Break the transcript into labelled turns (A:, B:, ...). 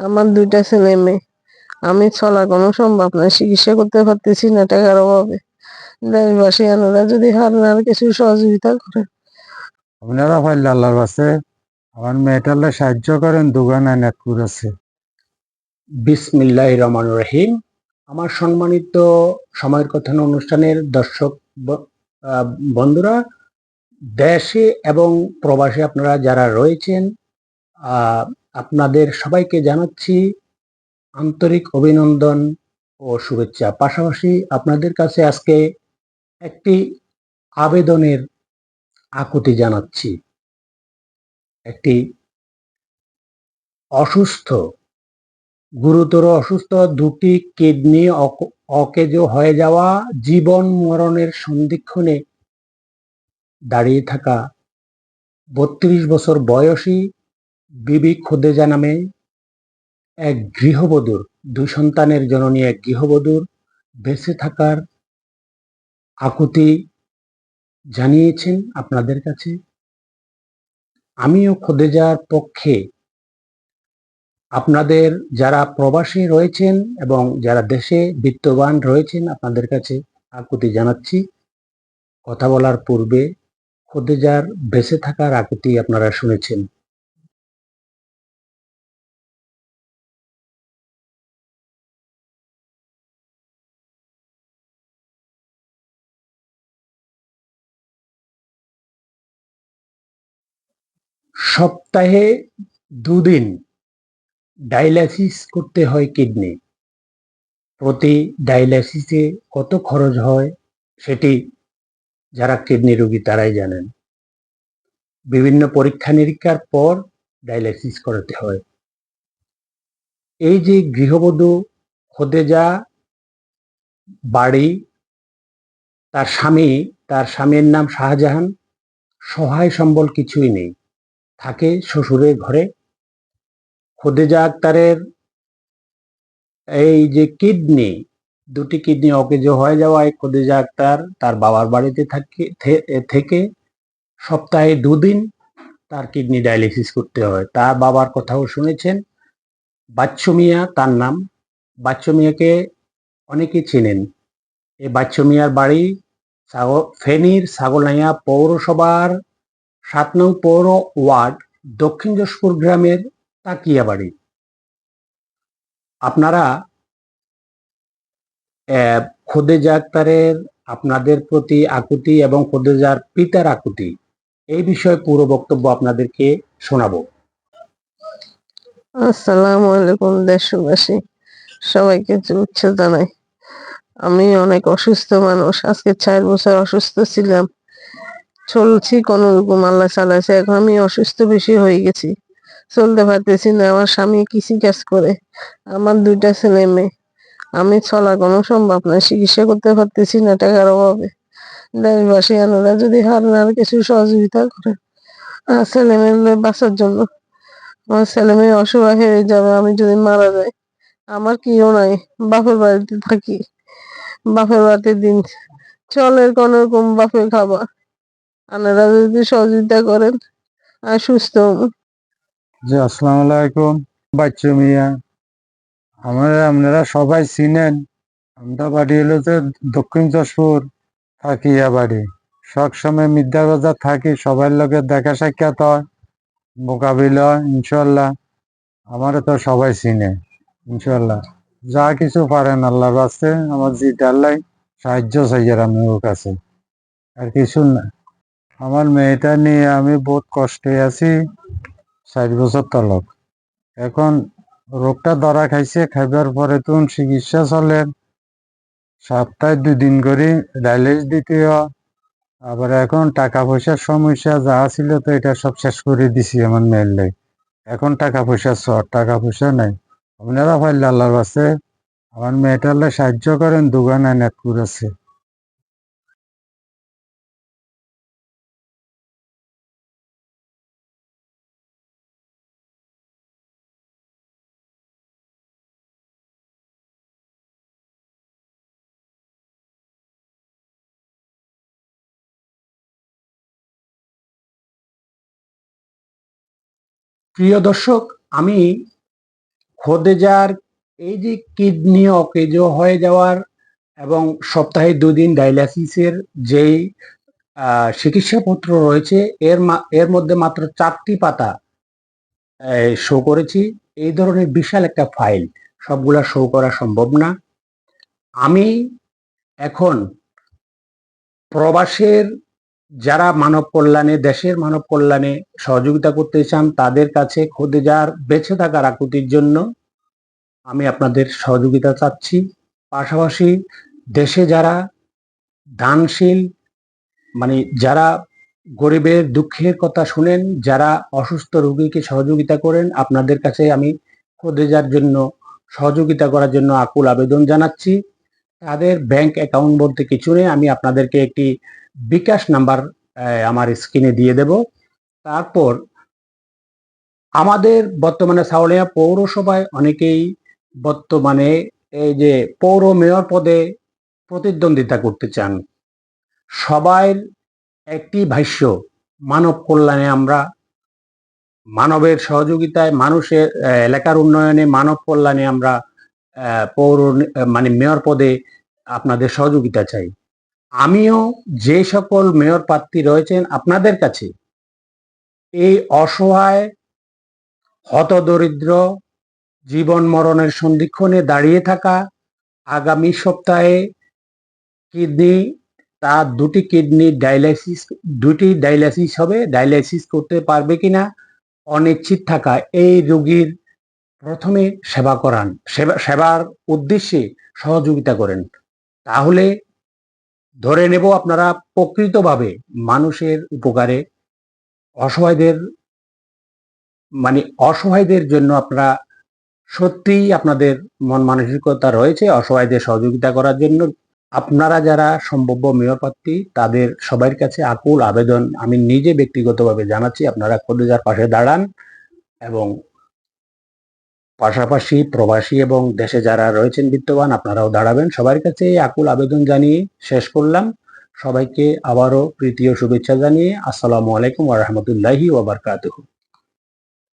A: আমার 2টা ছেলে মেয়ে। আমি চলা কোনো সম্ভব না, চিকিৎসা করতে পারতেছি না টাকার অভাবে। দেশবাসী আনারা যদি আর কিছু সহযোগিতা করে।
B: আপনারা পাইলে আল্লাহর কাছে আমার মেয়েটালে সাহায্য করেন, দোকান আনাতপুর আছে।
C: বিসমিল্লাহির রহমানির রহিম। আমার সম্মানিত সময়ের কথা অনুষ্ঠানের দর্শক বন্ধুরা, দেশে এবং প্রবাসে আপনারা যারা রয়েছেন, আপনাদের সবাইকে জানাচ্ছি আন্তরিক অভিনন্দন ও শুভেচ্ছা। পাশাপাশি আপনাদের কাছে আজকে একটি আবেদনের আকুতি জানাচ্ছি। একটি গুরুতর অসুস্থ, 2টি কিডনি অকেজ হয়ে যাওয়া, জীবন মরণের সন্ধিক্ষণে দাঁড়িয়ে থাকা 32 বছর বয়সী বিবি খোদেজা নামে এক গৃহবধূর, 2 সন্তানের জননী এক গৃহবধূর বেঁচে থাকার আকুতি জানিয়েছেন আপনাদের কাছে। আমিও খোদেজার পক্ষে আপনাদের যারা প্রবাসী রয়েছেন এবং যারা দেশে বিত্তবান রয়েছেন আপনাদের কাছে আকুতি জানাচ্ছি। কথা বলার পূর্বে খোদেজার বেঁচে থাকার আকুতি আপনারা শুনেছেন। সপ্তাহে 2 দিন ডায়ালাইসিস করতে হয় কিডনি। প্রতি ডায়ালাইসিসে কত খরচ হয় সেটি যারা কিডনি রোগী তারাই জানেন। বিভিন্ন পরীক্ষা নিরীক্ষার পর ডায়ালাইসিস করাতে হয়। এই যে গৃহবধূ খোদেজা বাড়ি, তার স্বামীর নাম শাহজাহান, সহায় সম্বল কিছুই নেই, থাকে শ্বশুরের ঘরে। খোদেজা আক্তারের এই যে কিডনি, 2টি কিডনি অকেজ হয়ে যাওয়ায় খোদেজা আক্তার তার বাবার বাড়িতে থেকে সপ্তাহে 2 দিন তার কিডনি ডায়ালিসিস করতে হয়। তার বাবার কথাও শুনেছেন, বাচ্চু মিয়া তার নাম। বাচ্চু মিয়াকে অনেকেই চেনেন। এই বাচ্চু মিয়ার বাড়ি ফেনীর ছাগলনাইয়া পৌরসভার 7 নং পৌর ওয়ার্ড দক্ষিণ যশপুর গ্রামের তাকিয়া বাড়ি। আপনারা খোদেজা আক্তারের আপনাদের প্রতি আকুতি এবং খোদেজার পিতার আকুতি, এই বিষয়ে পুরো বক্তব্য আপনাদেরকে শোনাবো।
A: আসসালামু আলাইকুম দেশবাসী, সবাইকে শুভেচ্ছা জানাই। আমি অনেক অসুস্থ মানুষ, আজকে 4 বছর অসুস্থ ছিলাম। চলছি কোন রকম, আল্লাহ চালাইছে। এখন আমি অসুস্থ বেশি হয়ে গেছি, চলতে পারতেছি না। আমার স্বামী কৃষি কাজ করে, আমার 2টা ছেলে মেয়ে। আমি চলা কোনো সম্ভব না, চিকিৎসা করতে পারতেছি না টাকার অভাবে। দেশবাসী আনারা যদি আর কিছু সহযোগিতা করে আর ছেলে মেয়ে বাঁচার জন্য। আমার ছেলে মেয়ে অসহায় হয়ে যাবে আমি যদি মারা যাই। আমার কেউ নাই, বাপের বাড়িতে থাকি। বাপের বাড়িতে দিন চলে কোন রকম, বাপের খাবার। আপনারা যদি সহযোগিতা করেন আর সুস্থ হবো।
B: জি, আসসালামু আলাইকুম। বাচ্চু মিয়া, আপনারা সবাই চিনেন। আমরা বাড়ি হলো যে দক্ষিণ যশপুর থাকিয়া বাড়ি। সবসময় মিদ্যা বাজার থাকি, সবার লোকের দেখা সাক্ষাৎ হয়, মোকাবিলা হয় ইনশাল্লাহ। আমারও তো সবাই চিনে ইনশাল্লাহ। যা কিছু পারেন আল্লাহর কাছে আমার জিতে আল্লাহ সাহায্য চাইয়ার আমি ওর কাছে, আর কিছু না। আমার মেয়েটা নিয়ে আমি বহুত কষ্টে আছি 60 বছর তলক। এখন রোগটা ধরা খাইছে, খাইবার পরে তো চিকিৎসা চলে, সপ্তাহে 2 দিন করে ডায়ালিসিস দিতে হয়। আবার এখন টাকা পয়সার সমস্যা যা ছিল তো এটা সব শেষ করে দিছি আমার মেয়ের লাই। এখন টাকা পয়সা শর্ট, টাকা পয়সা নাই। আপনারা পাইলে আল্লাহর কাছে আমার মেয়েটার সাহায্য করেন, দোকান আনাতপুর আছে।
C: প্রিয় দর্শক, আমি খোদেজার এই যে কিডনি অকেজো হয়ে যাওয়ার এবং সপ্তাহে 2 দিন ডায়ালিসিসের যেই চিকিৎসাপত্র রয়েছে এর মধ্যে মাত্র 4টি পাতা শো করেছি। এই ধরনের বিশাল একটা ফাইল সবগুলা শো করা সম্ভব না। আমি এখন প্রবাসের যারা মানব কল্যাণে, দেশের মানব কল্যাণে সহযোগিতা করতে চান তাদের কাছে খোদেজার বেঁচে থাকার আকুতির জন্য আমি আপনাদের সহযোগিতা চাচ্ছি। পাশাপাশি দেশে যারা দানশীল, মানে যারা গরিবের দুঃখের কথা শুনেন, যারা অসুস্থ রোগীকে সহযোগিতা করেন, আপনাদের কাছে আমি খোদেজার জন্য সহযোগিতা করার জন্য আকুল আবেদন জানাচ্ছি। তাদের ব্যাংক অ্যাকাউন্ট বলতে কিছু নেই, আমি আপনাদেরকে একটি বিকাশ নাম্বার আমার স্ক্রিনে দিয়ে দেব। তারপর আমাদের বর্তমানে সাউলিয়া পৌরসভায় অনেকেই বর্তমানে এই যে পৌর মেয়র পদে প্রতিদ্বন্দ্বিতা করতে চান। সবাই একটি ভাষ্য, মানব কল্যাণে আমরা মানবের সহযোগিতায় মানুষের এলাকার উন্নয়নে মানব কল্যাণে আমরা পৌর মানে মেয়র পদে আপনাদের সহযোগিতা চাই। আমিও যে সকল মেয়র প্রার্থী রয়েছেন আপনাদের কাছে এই অসহায় হতদরিদ্র জীবন মরণের সন্ধিক্ষণে দাঁড়িয়ে থাকা, আগামী সপ্তাহে কিডনি তার 2টি কিডনি ডায়ালিসিস হবে, ডায়ালিসিস করতে পারবে কিনা অনিশ্চিত থাকা এই রোগীর প্রথমে সেবা করান, সেবার উদ্দেশ্যে সহযোগিতা করেন। তাহলে ধরে নেব আপনারা প্রকৃতভাবে মানুষের উপকারে অসহায়দের জন্য আপনারা সত্যিই আপনাদের মন মানসিকতা রয়েছে অসহায়দের সহযোগিতা করার জন্য। আপনারা যারা সম্ভাব্য মেয়র প্রার্থী তাদের সবার কাছে আকুল আবেদন আমি নিজে ব্যক্তিগতভাবে জানাচ্ছি, আপনারা খোদেজার পাশে দাঁড়ান এবং পাশাপাশি প্রবাসী এবং দেশে যারা রয়েছেন বিত্তবান আপনারাও দাঁড়াবেন। সবার কাছে আকুল আবেদন জানিয়ে শেষ করলাম। সবাইকে আবারও প্রীতি ও শুভেচ্ছা জানিয়ে আসসালামু আলাইকুম ওয়া রাহমাতুল্লাহি ওয়া বারাকাতুহু।